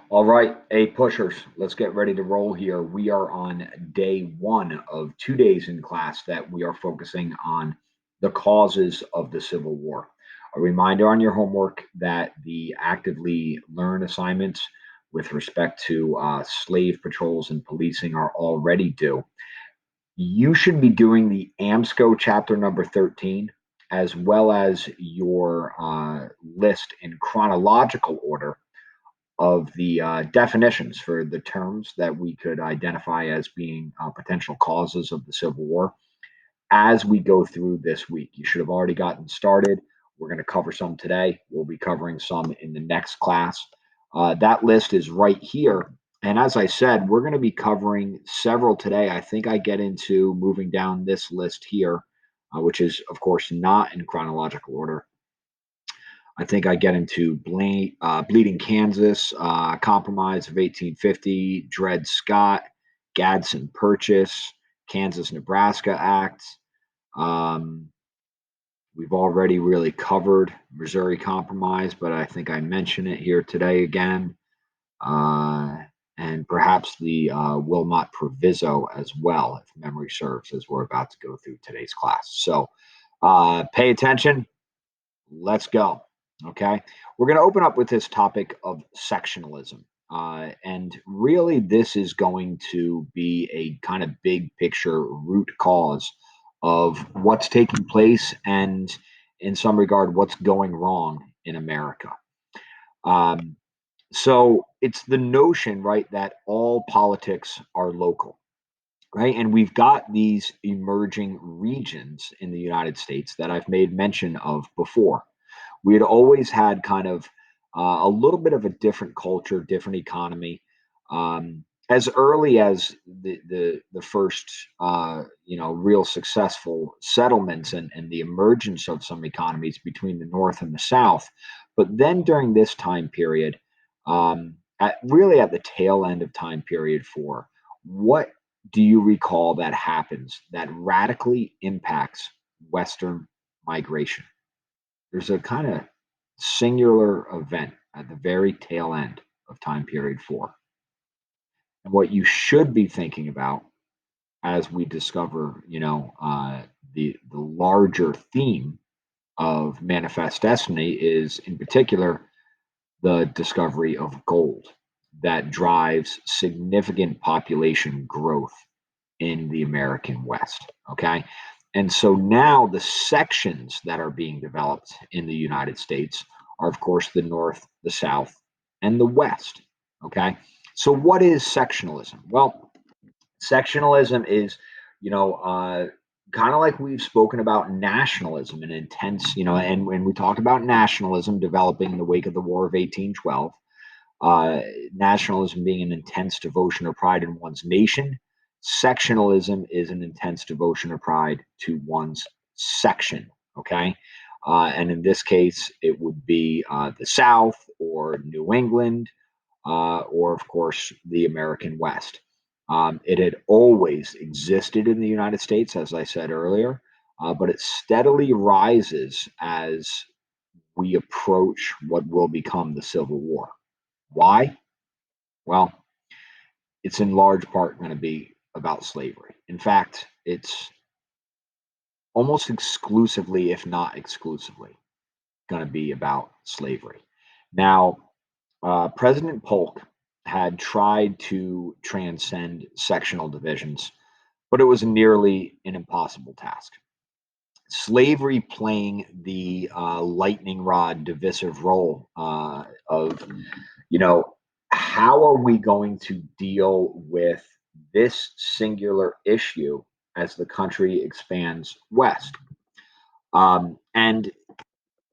All right, A pushers, let's get ready to roll here. We are on day one of 2 days in class that we are focusing on the causes of the Civil War. A reminder on your homework that the actively learn assignments with respect to slave patrols and policing are already due. You should be doing the AMSCO chapter number 13, as well as your list in chronological order of the definitions for the terms that we could identify as being potential causes of the Civil War as we go through this week. You should have already gotten started. We're going to cover some today. We'll be covering some in the next class. That list is right here. And as I said, we're going to be covering several today. I think I get into moving down this list here, which is, of course, not in chronological order. I think I get into Bleeding Kansas, Compromise of 1850, Dred Scott, Gadsden Purchase, Kansas Nebraska Act. Um, we've already really covered Missouri Compromise, but I think I mention it here today again. Uh, and perhaps the Wilmot Proviso as well, if memory serves, as we're about to go through today's class. So pay attention. Let's go. Okay. We're going to open up with this topic of sectionalism. And really, this is going to be a kind of big picture root cause of what's taking place and, in some regard, what's going wrong in America. Um, so it's the notion, right, that all politics are local, right? And we've got these emerging regions in the United States that I've made mention of before. We had always had kind of a little bit of a different culture, different economy. As early as the first real successful settlements and the emergence of some economies between the North and the South, but then during this time period, really at the tail end of time period four, what do you recall that happens that radically impacts Western migration? There's a kind of singular event at the very tail end of time period four. And what you should be thinking about as we discover, the larger theme of Manifest Destiny is, in particular, the discovery of gold that drives significant population growth in the American West. Okay. And so now the sections that are being developed in the United States are, of course, the North, the South, and the West. Okay. So what is sectionalism? Well, sectionalism is, you know, uh, kind of like we've spoken about nationalism and intense, and when we talked about nationalism developing in the wake of the War of 1812, uh, nationalism being an intense devotion or pride in one's nation. Sectionalism is an intense devotion or pride to one's section. Okay. And in this case, it would be the South or New England, or, of course, the American West. It had always existed in the United States, as I said earlier, but it steadily rises as we approach what will become the Civil War. Why? Well, it's in large part going to be about slavery. In fact, it's almost exclusively, if not exclusively, going to be about slavery. Now, President Polk had tried to transcend sectional divisions, but it was nearly an impossible task. Slavery playing the lightning rod divisive role of, you know, how are we going to deal with this singular issue as the country expands west? And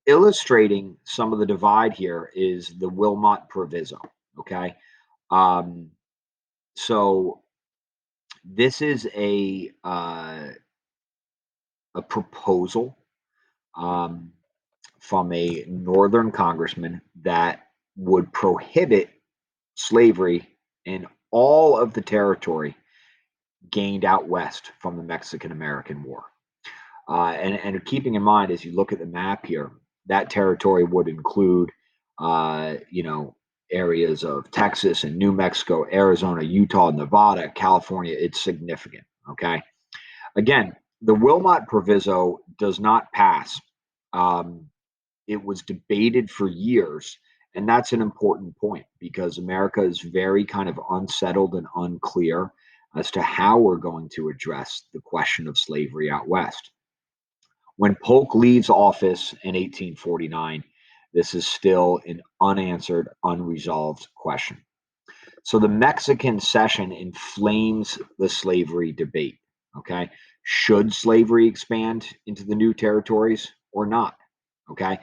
illustrating some of the divide here is the Wilmot Proviso. Okay. Um, so this is a proposal um, from a northern congressman that would prohibit slavery in all of the territory gained out west from the Mexican American War. And keeping in mind, as you look at the map here, that territory would include, uh, you know, areas of Texas and New Mexico, Arizona, Utah, Nevada, California, it's significant. Okay. Again, the Wilmot Proviso does not pass. Um, it was debated for years. And that's an important point because America is very kind of unsettled and unclear as to how we're going to address the question of slavery out west. When Polk leaves office in 1849, this is still an unanswered, unresolved question. So the Mexican cession inflames the slavery debate. Okay. Should slavery expand into the new territories or not? Okay.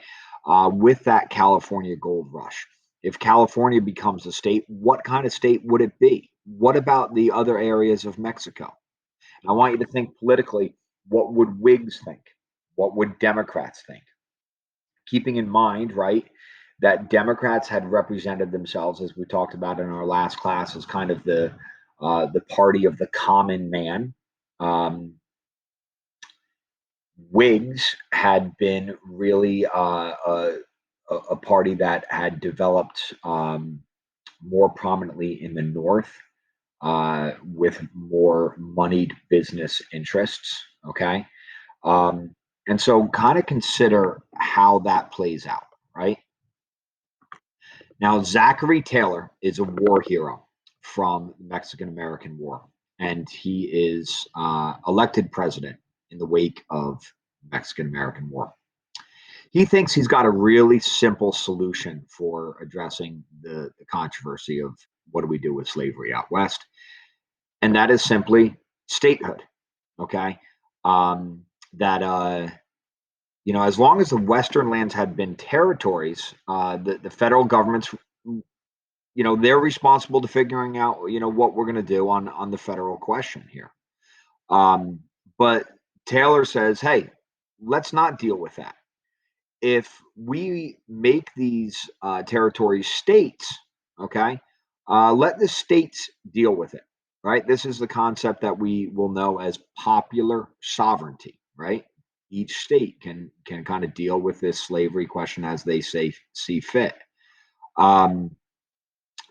With that California gold rush, if California becomes a state, what kind of state would it be? What about the other areas of Mexico? I want you to think politically, what would Whigs think? What would Democrats think? Keeping in mind, right, that Democrats had represented themselves, as we talked about in our last class, as kind of the party of the common man. Um, Whigs had been really a party that had developed more prominently in the North with more moneyed business interests. Okay. Um, and so kind of consider how that plays out, right? Now, Zachary Taylor is a war hero from the Mexican American War, and he is elected president in the wake of the Mexican American War. He thinks he's got a really simple solution for addressing the controversy of what do we do with slavery out west, and that is simply statehood. Okay, that as long as the Western lands had been territories, the federal government's they're responsible to figuring out what we're going to do on the federal question here. But Taylor says, hey, let's not deal with that. If we make these territories states, okay, let the states deal with it, right? This is the concept that we will know as popular sovereignty, right? Each state can kind of deal with this slavery question as they see fit. Um,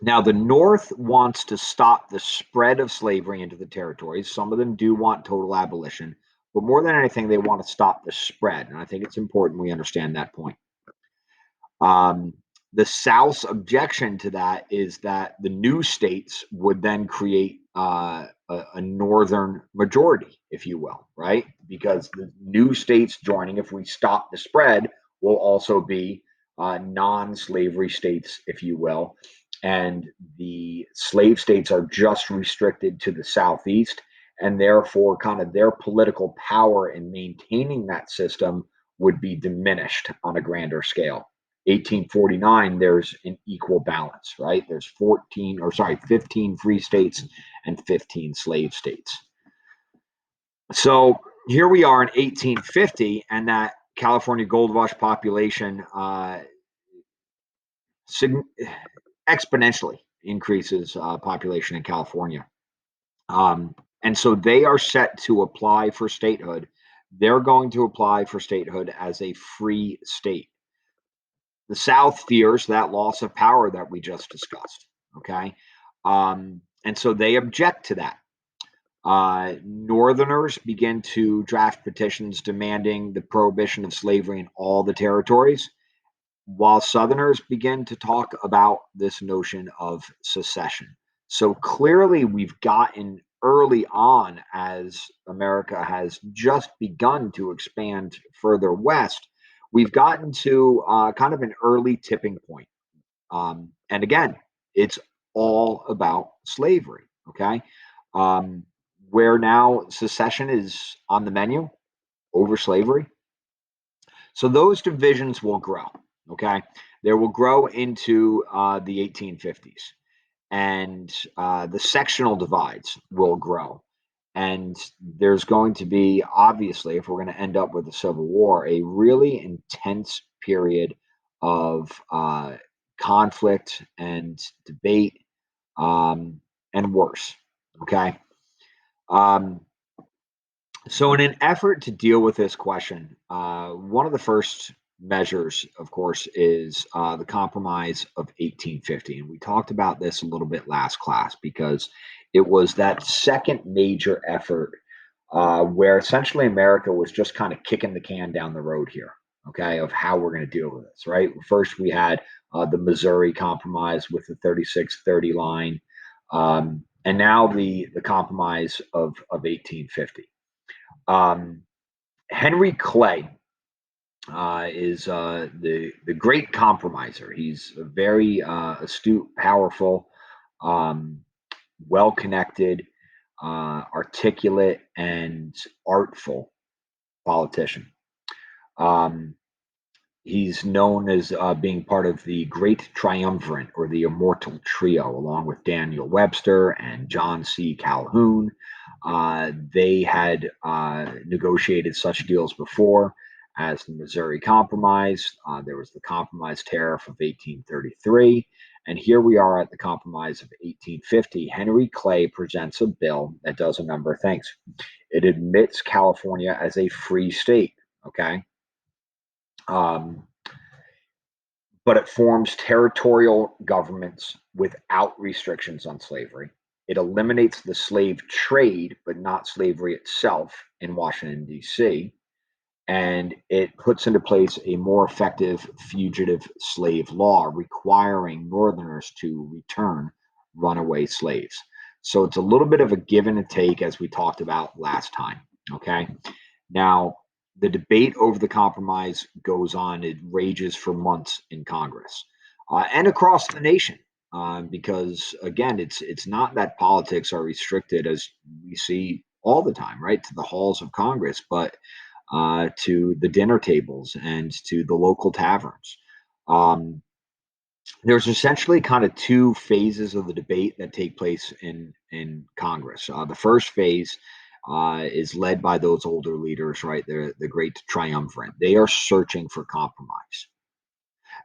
Now, the North wants to stop the spread of slavery into the territories. Some of them do want total abolition, but more than anything, they want to stop the spread. And I think it's important we understand that point. Um, the South's objection to that is that the new states would then create a northern majority, if you will, right? Because the new states joining, if we stop the spread, will also be non slavery states, if you will. And the slave states are just restricted to the southeast, and therefore, kind of their political power in maintaining that system would be diminished on a grander scale. 1849, there's an equal balance, right? There's 15 free states and 15 slave states. So here we are in 1850, and that California gold rush population exponentially increases population in California. And so they are set to apply for statehood. They're going to apply for statehood as a free state. The South fears that loss of power that we just discussed. Okay. And so they object to that. Northerners begin to draft petitions demanding the prohibition of slavery in all the territories, while Southerners begin to talk about this notion of secession. So clearly, we've gotten early on, as America has just begun to expand further west, we've gotten to kind of an early tipping point. And again, it's all about slavery, okay? Um, where now secession is on the menu over slavery. So those divisions will grow, okay? They will grow into the 1850s, and the sectional divides will grow. And there's going to be, obviously, if we're going to end up with a civil war, a really intense period of conflict and debate, and worse. Okay. Um, so, in an effort to deal with this question, one of the first measures, of course, is the Compromise of 1850. And we talked about this a little bit last class because it was that second major effort where essentially America was just kind of kicking the can down the road here, okay, of how we're going to deal with this, right? First, we had the Missouri Compromise with the 3630 line, and now the Compromise of 1850. Um, Henry Clay is the great compromiser. He's a very astute, powerful, um, well connected, articulate, and artful politician. Um, he's known as being part of the Great Triumvirate or the Immortal Trio, along with Daniel Webster and John C. Calhoun. They had negotiated such deals before as the Missouri Compromise. There was the Compromise Tariff of 1833. And here we are at the Compromise of 1850. Henry Clay presents a bill that does a number of things. It admits California as a free state, okay? Um, but it forms territorial governments without restrictions on slavery. It eliminates the slave trade, but not slavery itself in Washington, D.C. And it puts into place a more effective fugitive slave law requiring Northerners to return runaway slaves. So it's a little bit of a give and a take, as we talked about last time. Okay. Now, the debate over the compromise goes on. It rages for months in Congress and across the nation. Because again, it's not that politics are restricted as we see all the time, right, to the halls of Congress, but to the dinner tables and to the local taverns. Um, there's essentially kind of two phases of the debate that take place in Congress. The first phase is led by those older leaders, right? They're the great triumvirate. They are searching for compromise.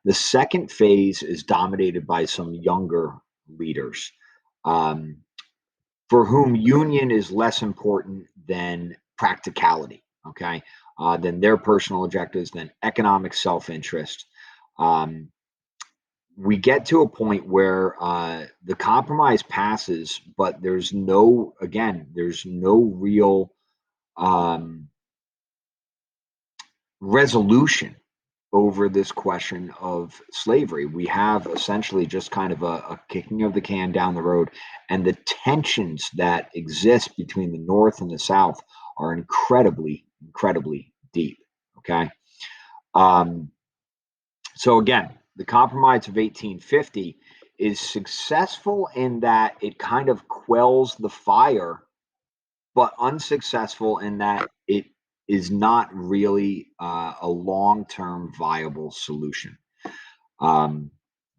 The second phase is dominated by some younger leaders, um, for whom union is less important than practicality. Okay, than their personal objectives, than economic self-interest. Um, we get to a point where the compromise passes, but there's no real um, resolution over this question of slavery. We have essentially just kind of a kicking of the can down the road, and the tensions that exist between the North and the South are incredibly, incredibly deep. Okay. Um, So again, the Compromise of 1850 is successful in that it kind of quells the fire, but unsuccessful in that it is not really a long-term viable solution. Um,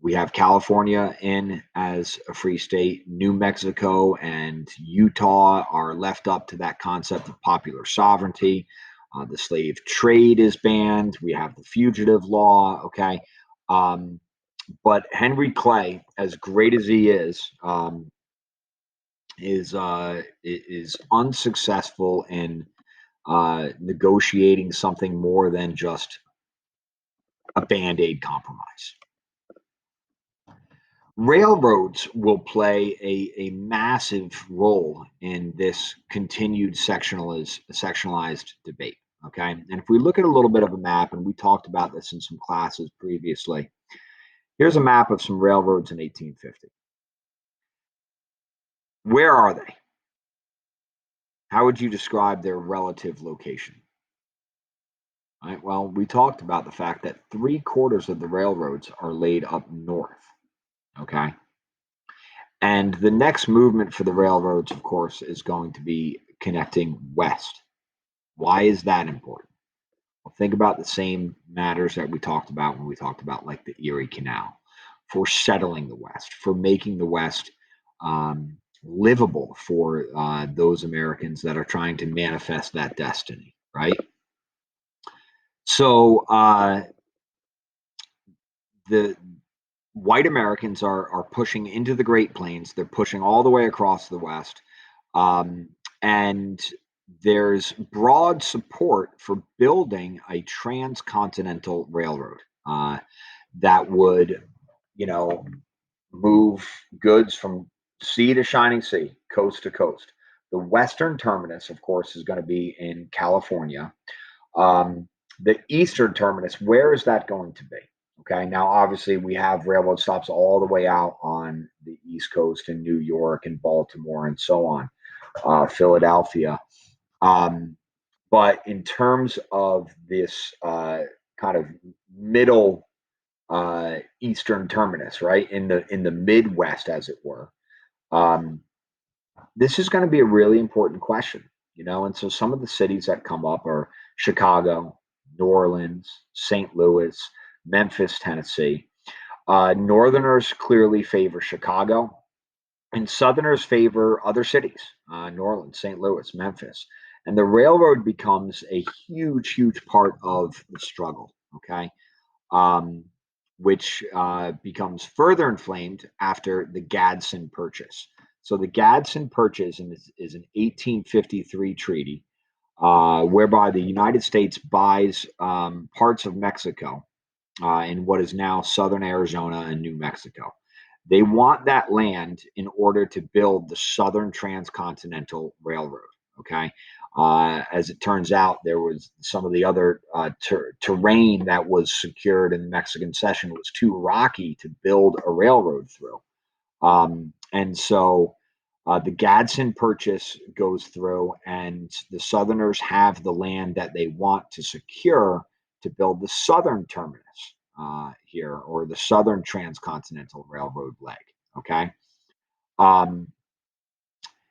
we have California in as a free state. New Mexico and Utah are left up to that concept of popular sovereignty. The slave trade is banned. We have the fugitive law. Okay. Um, but Henry Clay, as great as he is unsuccessful in negotiating something more than just a band-aid compromise. Railroads will play a massive role in this continued sectionalized debate. Okay. And if we look at a little bit of a map, and we talked about this in some classes previously, here's a map of some railroads in 1850. Where are they? How would you describe their relative location? All right. Well, we talked about the fact that 3/4 of the railroads are laid up north. Okay. And the next movement for the railroads, of course, is going to be connecting west. Why is that important? Well, think about the same matters that we talked about when we talked about like the Erie Canal, for settling the West, for making the West livable for those Americans that are trying to manifest that destiny, right? So the white Americans are pushing into the Great Plains. They're pushing all the way across the West, um, and there's broad support for building a transcontinental railroad that would, you know, move goods from sea to shining sea, coast to coast. The western terminus, of course, is going to be in California. Um, the eastern terminus, where is that going to be? Okay, now obviously we have railroad stops all the way out on the East Coast in New York and Baltimore and so on, Philadelphia. Um, but in terms of this kind of middle eastern terminus, right in the Midwest, as it were, um, this is going to be a really important question, and so some of the cities that come up are Chicago, New Orleans, St. Louis, Memphis, Tennessee. Northerners clearly favor Chicago, and Southerners favor other cities, New Orleans, St. Louis, Memphis. And the railroad becomes a huge, huge part of the struggle, okay? Um, which becomes further inflamed after the Gadsden Purchase. So the Gadsden Purchase is an 1853 treaty whereby the United States buys parts of Mexico in what is now southern Arizona and New Mexico. They want that land in order to build the Southern Transcontinental Railroad. Okay. As it turns out, there was some of the other terrain that was secured in the Mexican cession was too rocky to build a railroad through. And so the Gadsden Purchase goes through, and the Southerners have the land that they want to secure to build the Southern terminus here, or the Southern Transcontinental Railroad leg. Okay. Um,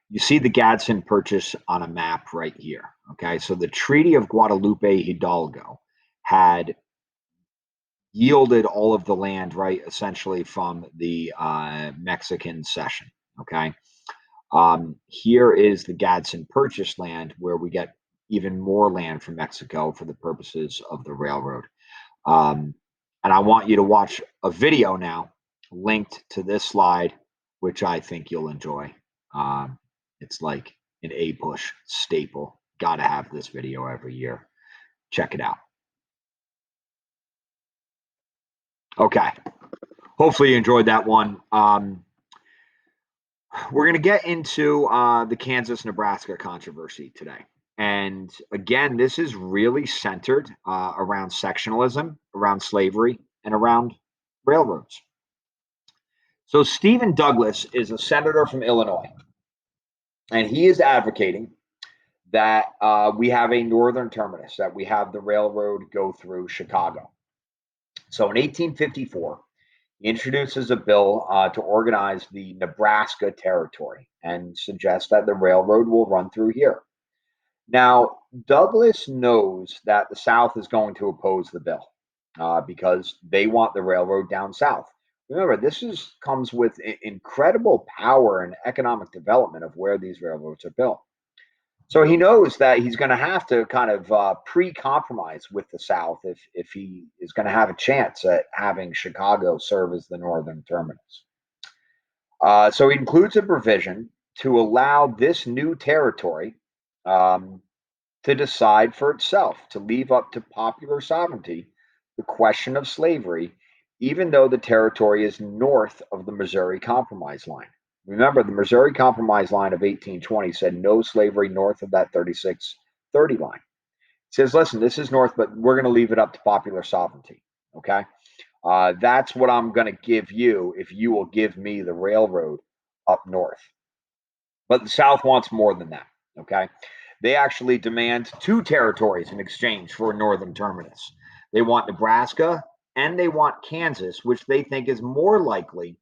you see the Gadsden Purchase on a map right here. Okay. So the Treaty of Guadalupe Hidalgo had yielded all of the land, right, essentially from the Mexican cession. Okay. Here is the Gadsden Purchase land, where we get even more land from Mexico for the purposes of the railroad. Um, and I want you to watch a video now linked to this slide, which I think you'll enjoy. It's like an APUSH staple. Got to have this video every year. Check it out. Okay. Hopefully you enjoyed that one. We're going to get into the Kansas Nebraska controversy today. And again, this is really centered around sectionalism, around slavery, and around railroads. So, Stephen Douglas is a senator from Illinois, and he is advocating that we have a northern terminus, that we have the railroad go through Chicago. So, in 1854, he introduces a bill to organize the Nebraska Territory and suggests that the railroad will run through here. Now, Douglas knows that the South is going to oppose the bill because they want the railroad down south. Remember, comes with incredible power and economic development of where these railroads are built. So he knows that he's going to have to kind of pre-compromise with the South if he is going to have a chance at having Chicago serve as the northern terminus. So he includes a provision to allow this new territory um, to decide for itself, to leave up to popular sovereignty the question of slavery, even though the territory is north of the Missouri Compromise line. Remember, the Missouri Compromise line of 1820 said no slavery north of that 3630 line. It says, listen, this is north, but we're going to leave it up to popular sovereignty. Okay. That's what I'm going to give you if you will give me the railroad up north. But the South wants more than that. Okay. They actually demand two territories in exchange for a northern terminus. They want Nebraska and they want Kansas, which they think is more likely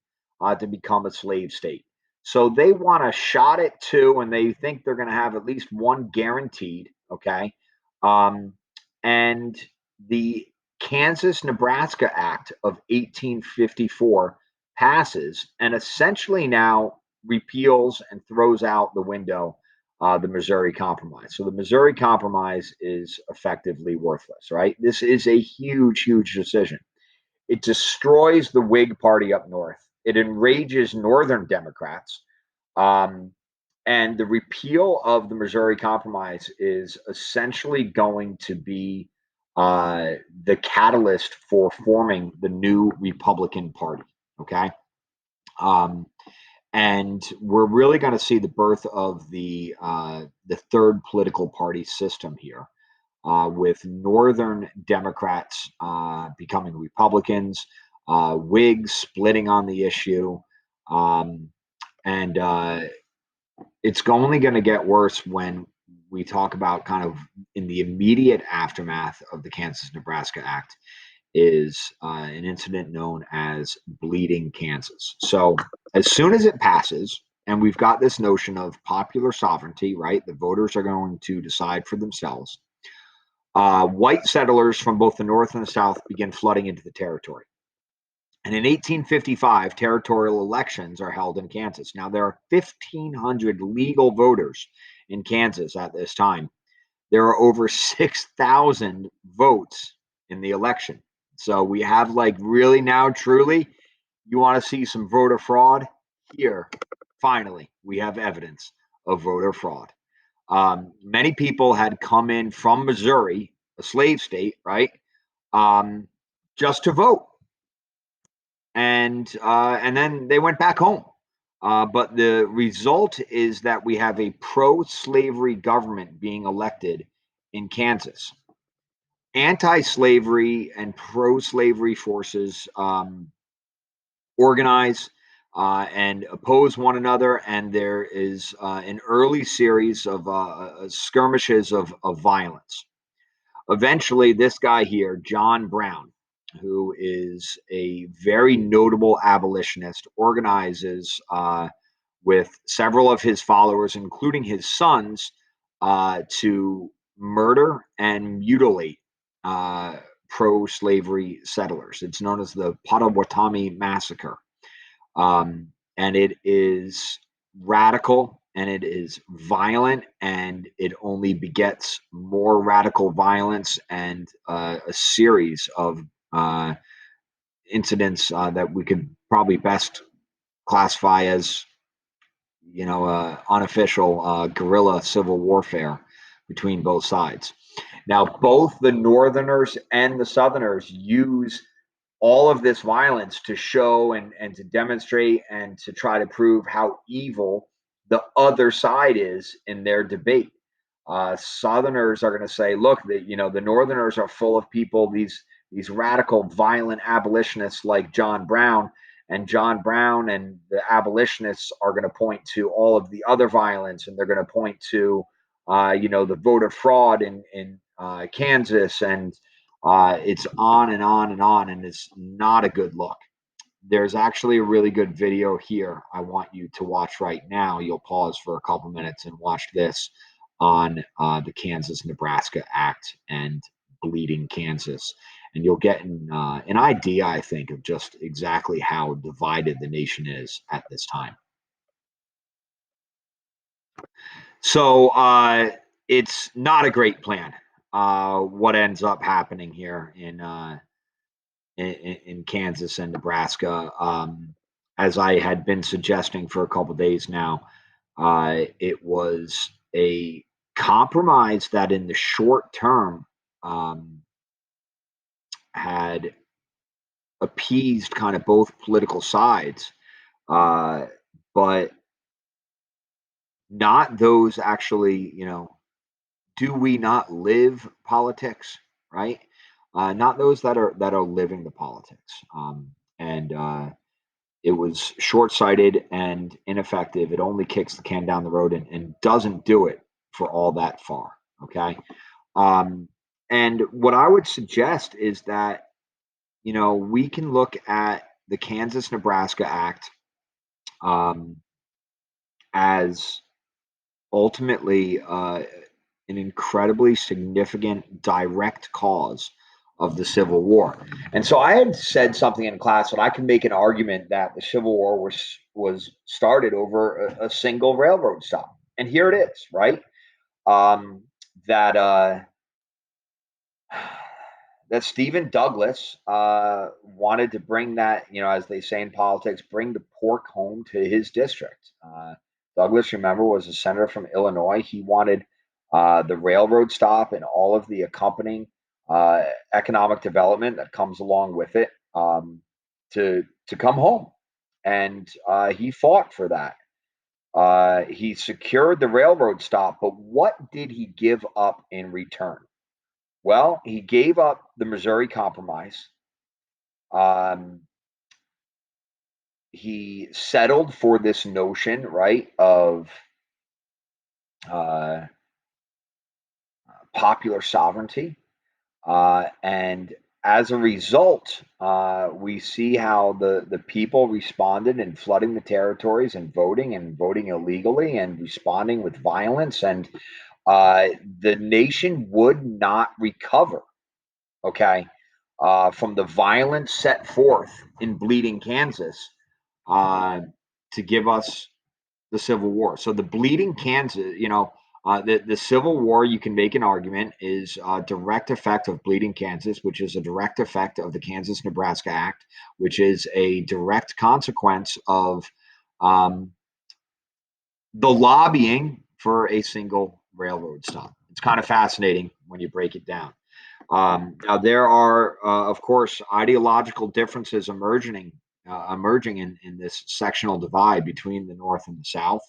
to become a slave state. So they want a shot at two, and they think they're going to have at least one guaranteed. Okay. Um, and the Kansas Nebraska Act of 1854 passes and essentially now repeals and throws out the window the Missouri Compromise. So the Missouri Compromise is effectively worthless, right? This is a huge, huge decision. It destroys the Whig Party up north. It enrages Northern Democrats. Um, And the repeal of the Missouri Compromise is essentially going to be the catalyst for forming the new Republican Party. Okay. Um, and we're really going to see the birth of the third political party system here, with Northern Democrats becoming Republicans, Whigs splitting on the issue, um, and it's only going to get worse when we talk about kind of in the immediate aftermath of the Kansas-Nebraska Act is an incident known as Bleeding Kansas. So as soon as it passes, and we've got this notion of popular sovereignty, right? The voters are going to decide for themselves. White settlers from both the North and the South begin flooding into the territory. And in 1855, territorial elections are held in Kansas. Now, there are 1,500 legal voters in Kansas at this time. There are over 6,000 votes in the election. So we have, like, really now, truly, you want to see some voter fraud? Here, finally, we have evidence of voter fraud. Many people had come in from Missouri, a slave state, right? Um, just to vote, and then they went back home. But the result is that we have a pro-slavery government being elected in Kansas. Anti-slavery and pro-slavery forces organize and oppose one another, and there is an early series of skirmishes of violence. Eventually, this guy here, John Brown, who is a very notable abolitionist, organizes with several of his followers, including his sons, to murder and mutilate uh, pro slavery settlers. It's known as the Potawatomi Massacre. And it is radical and it is violent, and it only begets more radical violence and a series of uh, incidents that we could probably best classify as, unofficial guerrilla civil warfare between both sides. Now, both the Northerners and the Southerners use all of this violence to show and to demonstrate and to try to prove how evil the other side is in their debate. Southerners are going to say, look, the Northerners are full of people, these radical, violent abolitionists like John Brown, and John Brown and the abolitionists are going to point to all of the other violence, and they're going to point to, the voter fraud in Kansas, and it's on and on and on, and it's not a good look. There's actually a really good video here I want you to watch right now. You'll pause for a couple minutes and watch this on the Kansas Nebraska Act and Bleeding Kansas. And you'll get an idea, I think, of just exactly how divided the nation is at this time. So it's not a great plan. What ends up happening here in Kansas and Nebraska. As I had been suggesting for a couple days now, it was a compromise that in the short term um, had appeased kind of both political sides, uh, but not those actually, do we not live politics, right? Not those that are living the politics. And It was short-sighted and ineffective. It only kicks the can down the road and doesn't do it for all that far. Okay. Um, and what I would suggest is that, we can look at the Kansas Nebraska Act um, as ultimately an incredibly significant direct cause of the Civil War. And so I had said something in class that I can make an argument that the Civil War was started over a single railroad stop. And here it is, right? Um, that that Stephen Douglas wanted to bring that, as they say in politics, bring the pork home to his district. Douglas, remember, was a senator from Illinois. He wanted the railroad stop and all of the accompanying uh, economic development that comes along with it to come home, and he fought for that. He secured the railroad stop, but what did he give up in return? Well, he gave up the Missouri Compromise. Um, he settled for this notion, right, of uh, popular sovereignty. And as a result, we see how the people responded in flooding the territories and voting illegally and responding with violence. And the nation would not recover, okay, from the violence set forth in Bleeding Kansas uh, to give us the Civil War. So the Bleeding Kansas, the Civil War, you can make an argument, is a direct effect of Bleeding Kansas, which is a direct effect of the Kansas-Nebraska Act, which is a direct consequence of um, the lobbying for a single railroad stop. It's kind of fascinating when you break it down. Now there are, of course, ideological differences emerging in this sectional divide between the North and the South.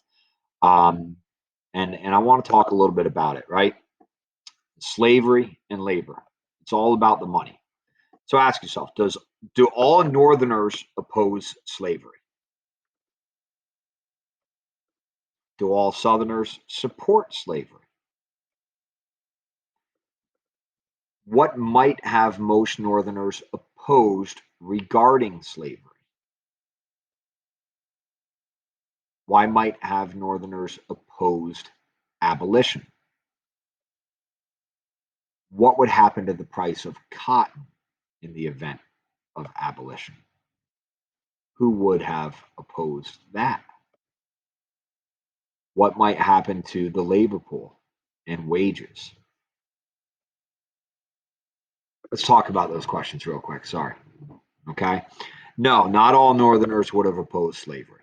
Um, and I want to talk a little bit about it, right? Slavery and labor. It's all about the money. So ask yourself, do all Northerners oppose slavery? Do all Southerners support slavery? What might have most Northerners opposed regarding slavery? Why might have Northerners opposed abolition? What would happen to the price of cotton in the event of abolition? Who would have opposed that? What might happen to the labor pool and wages? Let's talk about those questions real quick. Sorry. Okay. No, not all Northerners would have opposed slavery.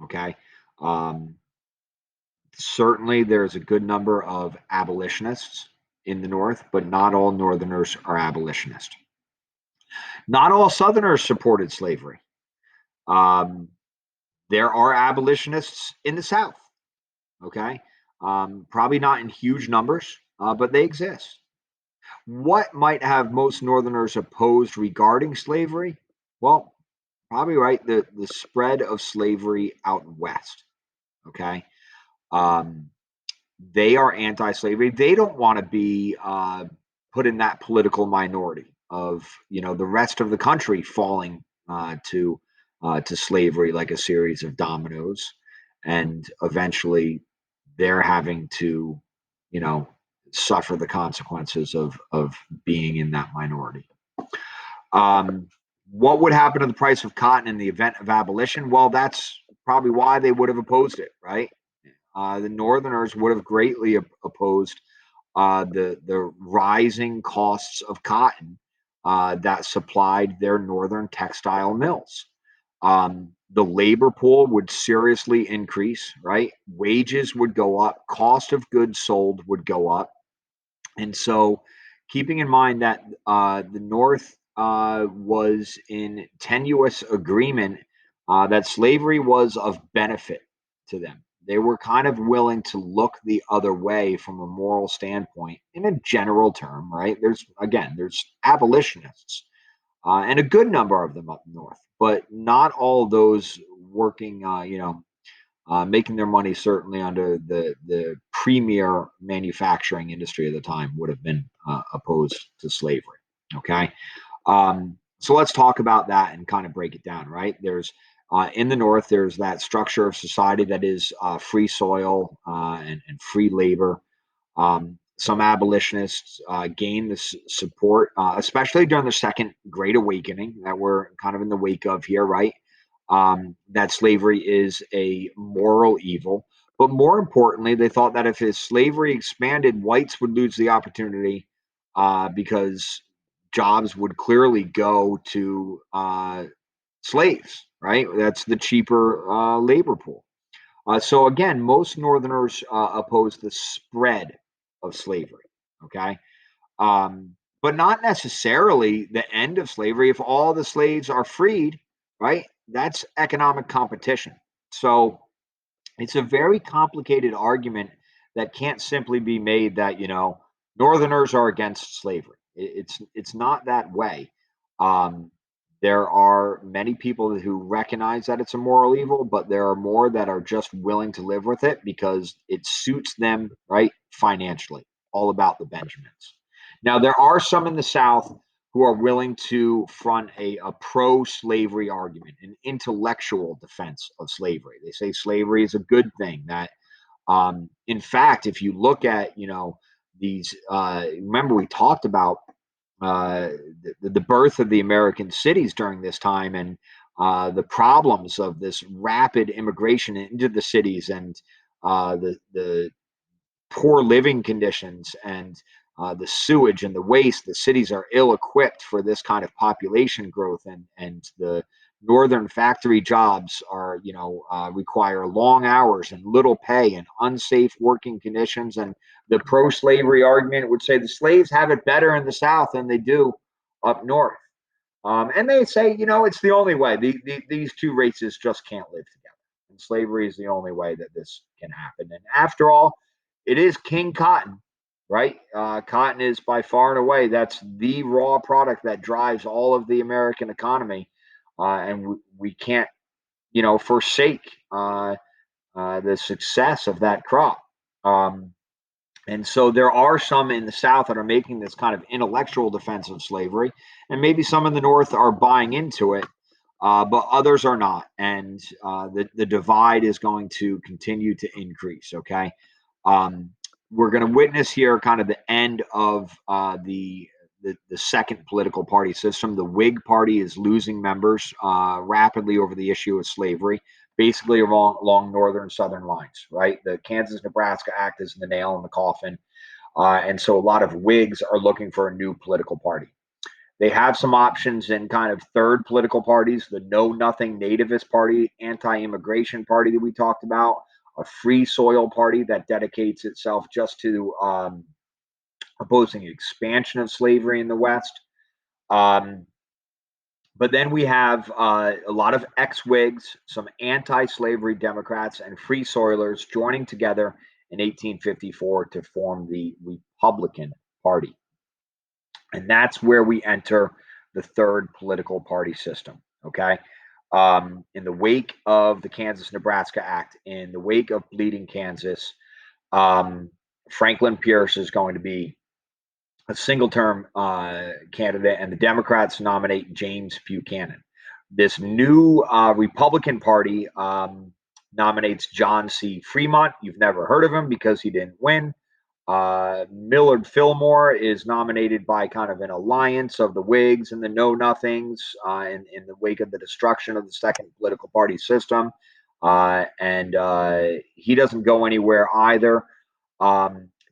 Okay. Um, Certainly, there's a good number of abolitionists in the North, but not all Northerners are abolitionists. Not all Southerners supported slavery. Um, there are abolitionists in the South. Okay. Probably not in huge numbers, but they exist. What might have most Northerners opposed regarding slavery? Well, probably right, the spread of slavery out west. Okay. Um, they are anti-slavery. They don't want to be put in that political minority of the rest of the country falling to slavery like a series of dominoes, and eventually they're having to you know suffer the consequences of being in that minority. Um, what would happen to the price of cotton in the event of abolition? Well, that's probably why they would have opposed it, right? The Northerners would have greatly opposed the rising costs of cotton that supplied their northern textile mills. The labor pool would seriously increase, right? Wages would go up, cost of goods sold would go up, and so, keeping in mind that the North was in tenuous agreement that slavery was of benefit to them, they were kind of willing to look the other way from a moral standpoint in a general term, right? There's abolitionists and a good number of them up north, but not all of those working, making their money certainly under the premier manufacturing industry of the time would have been opposed to slavery. Okay, so let's talk about that and kind of break it down. Right, there's in the North, there's that structure of society that is free soil and free labor. Some abolitionists gained this support, especially during the Second Great Awakening that we're kind of in the wake of here, right? That slavery is a moral evil. But more importantly, they thought that if his slavery expanded, whites would lose the opportunity because jobs would clearly go to slaves, right? That's the cheaper labor pool. So again, most Northerners oppose the spread of slavery. Okay, but not necessarily the end of slavery. If all the slaves are freed, right, that's economic competition. So it's a very complicated argument that can't simply be made that Northerners are against slavery. It's not that way. Um, there are many people who recognize that it's a moral evil, but there are more that are just willing to live with it because it suits them, right, financially. All about the Benjamins. Now there are some in the South who are willing to front a pro-slavery argument, an intellectual defense of slavery. They say slavery is a good thing. That, in fact, if you look at these, remember we talked about uh, the birth of the American cities during this time, and the problems of this rapid immigration into the cities, and the poor living conditions, and the sewage and the waste. The cities are ill-equipped for this kind of population growth, and the northern factory jobs are require long hours and little pay and unsafe working conditions. And the pro-slavery argument would say the slaves have it better in the South than they do up north. And they say, it's the only way. These two races just can't live together. And slavery is the only way that this can happen. And after all, it is King Cotton, right? Cotton is by far and away, that's the raw product that drives all of the American economy. And we can't, forsake the success of that crop. Um, and so there are some in the South that are making this kind of intellectual defense of slavery, and maybe some in the North are buying into it, but others are not. And the divide is going to continue to increase. Okay, um, we're going to witness here kind of the end of the second political party system. The Whig Party is losing members rapidly over the issue of slavery, basically along northern and southern lines, right? The Kansas Nebraska Act is the nail in the coffin. And so a lot of Whigs are looking for a new political party. They have some options in kind of third political parties: the Know Nothing Nativist Party, anti immigration party that we talked about, a Free Soil Party that dedicates itself just to opposing expansion of slavery in the West. Um, but then we have a lot of ex-Whigs, some anti-slavery Democrats, and Free Soilers joining together in 1854 to form the Republican Party. And that's where we enter the third political party system. Okay. In the wake of the Kansas Nebraska Act, in the wake of Bleeding Kansas, Franklin Pierce is going to be a single term candidate, and the Democrats nominate James Buchanan. This new Republican Party nominates John C. Fremont. You've never heard of him because he didn't win. Millard Fillmore is nominated by kind of an alliance of the Whigs and the Know Nothings in the wake of the destruction of the second political party system. And he doesn't go anywhere either.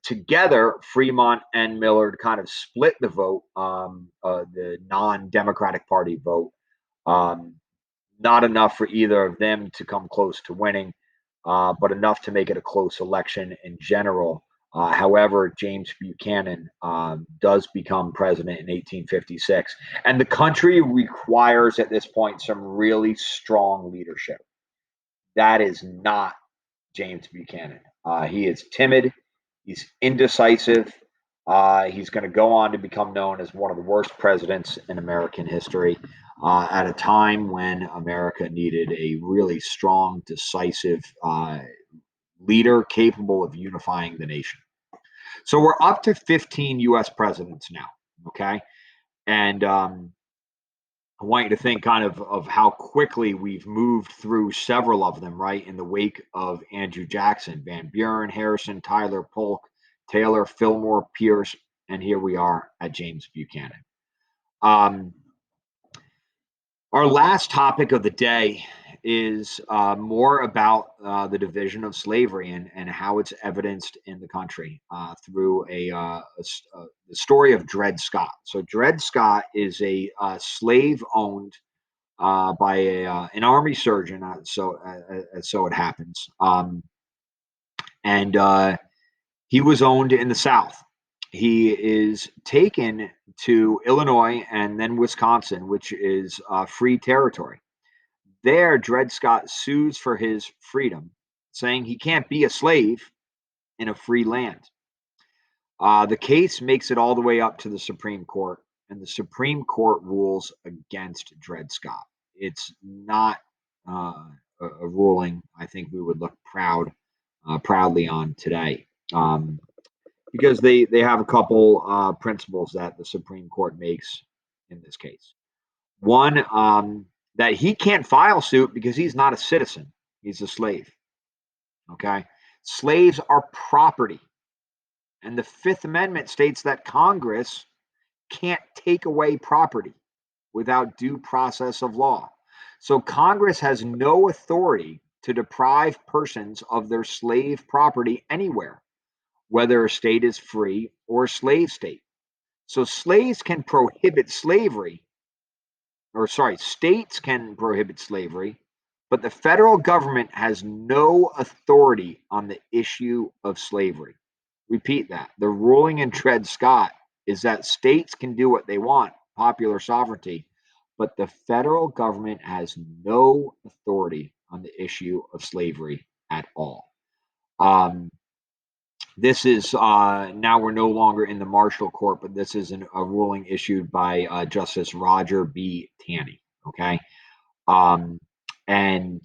Together, Fremont and Millard kind of split the vote, the non-Democratic Party vote. Um, Not enough for either of them to come close to winning, but enough to make it a close election in general. However, James Buchanan does become president in 1856. And the country requires at this point some really strong leadership. That is not James Buchanan. He is timid, he's indecisive. He's going to go on to become known as one of the worst presidents in American history at a time when America needed a really strong, decisive leader capable of unifying the nation. So we're up to 15 U.S. presidents now. Okay. And I want you to think kind of how quickly we've moved through several of them, right? In the wake of Andrew Jackson, Van Buren, Harrison, Tyler, Polk, Taylor, Fillmore, Pierce, and here we are at James Buchanan. Um, our last topic of the day is more about the division of slavery and how it's evidenced in the country through the story of Dred Scott. So Dred Scott is a slave-owned by an army surgeon. So it happens, and he was owned in the South. He is taken to Illinois and then Wisconsin, which is free territory. There, Dred Scott sues for his freedom, saying he can't be a slave in a free land. The case makes it all the way up to the Supreme Court, and the Supreme Court rules against Dred Scott. It's not a ruling I think we would look proudly on today, because they have a couple principles that the Supreme Court makes in this case. One, that he can't file suit because he's not a citizen; he's a slave. Okay, slaves are property. And the Fifth Amendment states that Congress can't take away property without due process of law. So Congress has no authority to deprive persons of their slave property anywhere, whether a state is free or a slave state. So slaves can prohibit slavery, or sorry, states can prohibit slavery, but the federal government has no authority on the issue of slavery. Repeat that. The ruling in Dred Scott is that states can do what they want, popular sovereignty, but the federal government has no authority on the issue of slavery at all. This is now we're no longer in the Marshall Court, but this is a ruling issued by Justice Roger B. Taney. Okay, and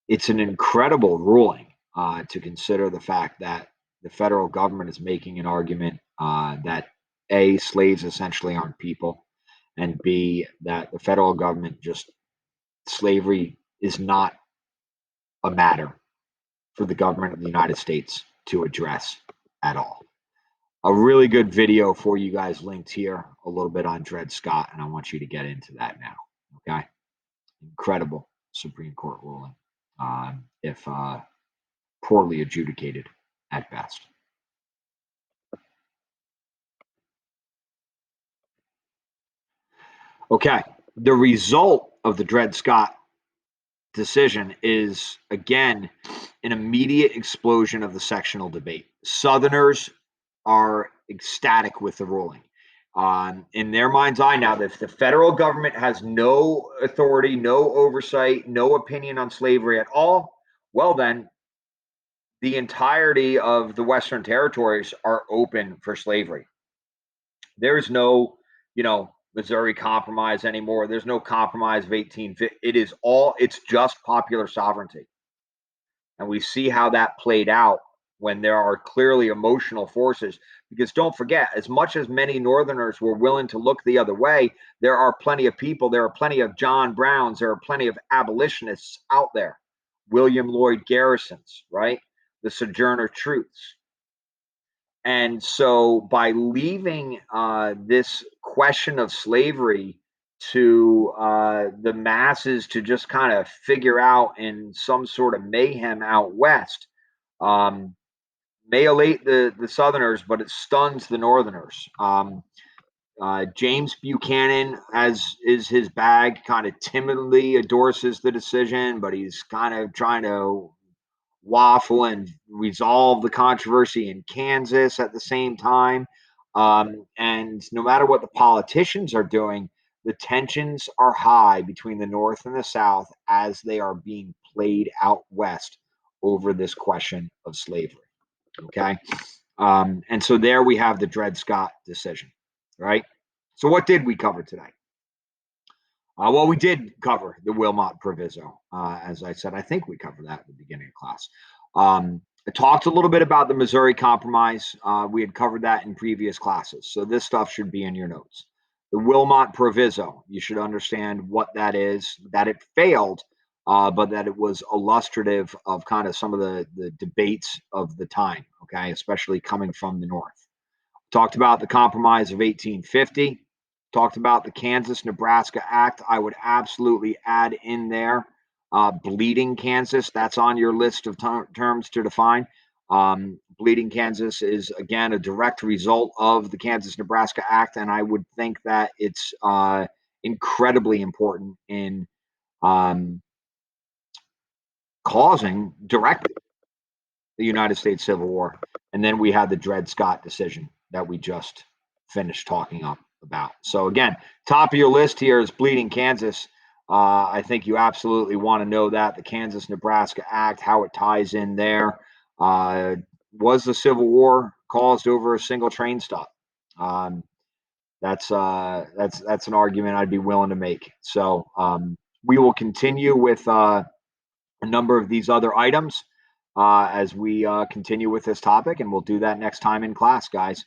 it's an incredible ruling to consider the fact that the federal government is making an argument that A, slaves essentially aren't people, and B, that the federal government slavery is not a matter for the government of the United States to address at all. A really good video for you guys linked here, a little bit on Dred Scott, and I want you to get into that now. Okay, incredible Supreme Court ruling, if poorly adjudicated at best. Okay, the result of the Dred Scott decision is, again, an immediate explosion of the sectional debate. Southerners are ecstatic with the ruling. In their mind's eye now, if the federal government has no authority, no oversight, no opinion on slavery at all, well, then the entirety of the Western territories are open for slavery. There's no, Missouri Compromise anymore. There's no Compromise of 1850. It's just popular sovereignty. And we see how that played out when there are clearly emotional forces. Because don't forget, as much as many Northerners were willing to look the other way, there are plenty of people, there are plenty of John Browns, there are plenty of abolitionists out there. William Lloyd Garrisons, right? The Sojourner Truths. And so by leaving this question of slavery to the masses to just kind of figure out in some sort of mayhem out west, may elate the Southerners, but it stuns the Northerners. James Buchanan, as is his bag, kind of timidly endorses the decision, but he's kind of trying to waffle and resolve the controversy in Kansas at the same time. And no matter what the politicians are doing, the tensions are high between the North and the South as they are being played out west over this question of slavery. Okay. And so there we have the Dred Scott decision, right? So what did we cover today? Well, we did cover the Wilmot Proviso. As I said, I think we covered that at the beginning of class. I talked a little bit about the Missouri Compromise. We had covered that in previous classes. So this stuff should be in your notes. The Wilmot Proviso, you should understand what that is, that it failed, but that it was illustrative of kind of some of the debates of the time, okay, especially coming from the North. Talked about the Compromise of 1850. Talked about the Kansas-Nebraska Act. I would absolutely add in there bleeding Kansas. That's on your list of terms to define. Bleeding Kansas is, again, a direct result of the Kansas-Nebraska Act, and I would think that it's incredibly important in causing directly the United States Civil War. And then we had the Dred Scott decision that we just finished talking about. So again, top of your list here is Bleeding Kansas. I think you absolutely want to know that the Kansas-Nebraska Act, how it ties in there. Was the Civil War caused over a single train stop? That's an argument I'd be willing to make. So we will continue with a number of these other items as we continue with this topic, and we'll do that next time in class, guys.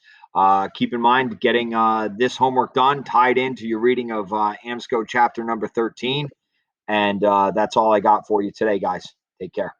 Keep in mind getting this homework done tied into your reading of AMSCO chapter number 13. And that's all I got for you today, guys. Take care.